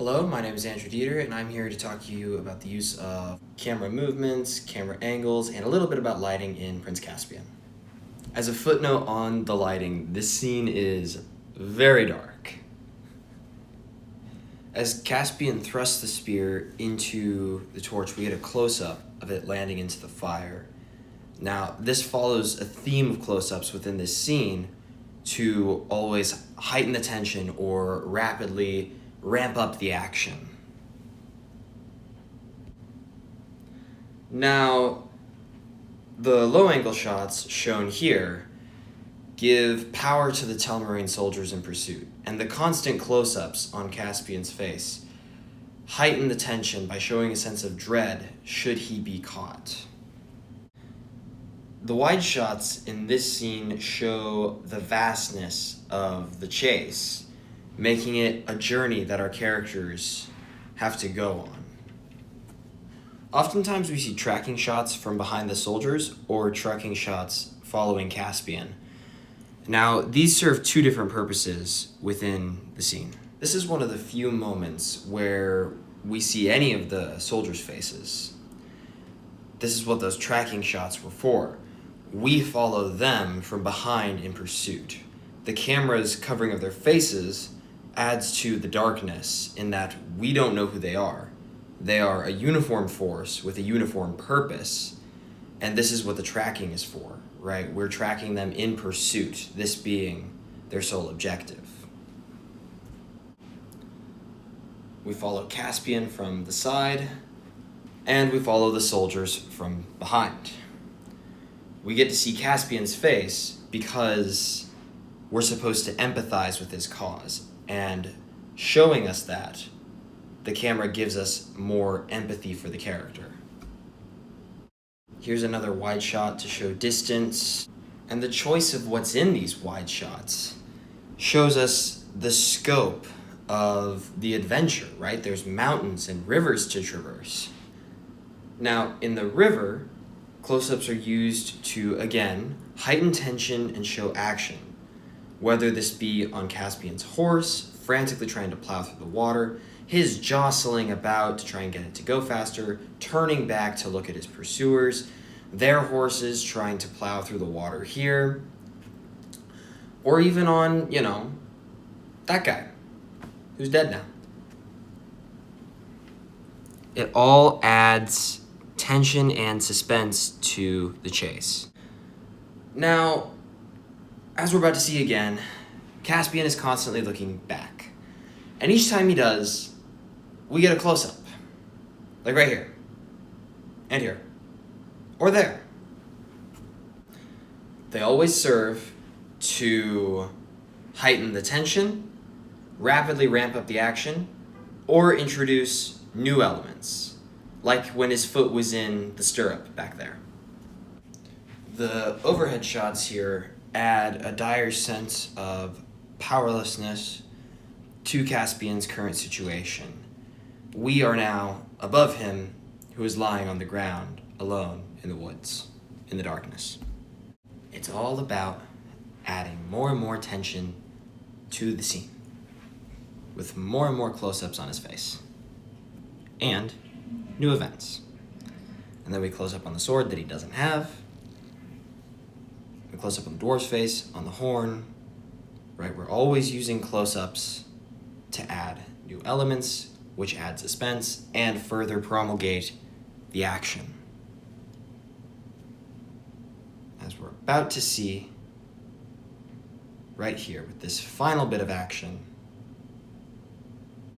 Hello, my name is Andrew Dieter, and I'm here to talk to you about the use of camera movements, camera angles, and a little bit about lighting in Prince Caspian. As a footnote on the lighting, this scene is very dark. As Caspian thrusts the spear into the torch, we get a close-up of it landing into the fire. Now, this follows a theme of close-ups within this scene to always heighten the tension or rapidly ramp up the action. Now, the low-angle shots shown here give power to the Telmarine soldiers in pursuit, and the constant close-ups on Caspian's face heighten the tension by showing a sense of dread should he be caught. The wide shots in this scene show the vastness of the chase, making it a journey that our characters have to go on. Oftentimes we see tracking shots from behind the soldiers or tracking shots following Caspian. Now, these serve two different purposes within the scene. This is one of the few moments where we see any of the soldiers' faces. This is what those tracking shots were for. We follow them from behind in pursuit. The camera's covering of their faces adds to the darkness in that we don't know who they are. They are a uniform force with a uniform purpose, and this is what the tracking is for, right? We're tracking them in pursuit, this being their sole objective. We follow Caspian from the side, and we follow the soldiers from behind. We get to see Caspian's face because we're supposed to empathize with his cause, and showing us that, the camera gives us more empathy for the character. Here's another wide shot to show distance, and the choice of what's in these wide shots shows us the scope of the adventure, right? There's mountains and rivers to traverse. Now, in the river, close-ups are used to, again, heighten tension and show action, whether this be on Caspian's horse, frantically trying to plow through the water, his jostling about to try and get it to go faster, turning back to look at his pursuers, their horses trying to plow through the water here, or even on, that guy, who's dead now. It all adds tension and suspense to the chase. Now, as we're about to see again, Caspian is constantly looking back. And each time he does, we get a close-up. Like right here. And here. Or there. They always serve to heighten the tension, rapidly ramp up the action, or introduce new elements, like when his foot was in the stirrup back there. The overhead shots here add a dire sense of powerlessness to Caspian's current situation. We are now above him, who is lying on the ground, alone in the woods, in the darkness. It's all about adding more and more tension to the scene, with more and more close-ups on his face, and new events. And then we close up on the sword that he doesn't have. We close up on the dwarf's face, on the horn, right? We're always using close-ups to add new elements, which add suspense and further promulgate the action. As we're about to see right here with this final bit of action,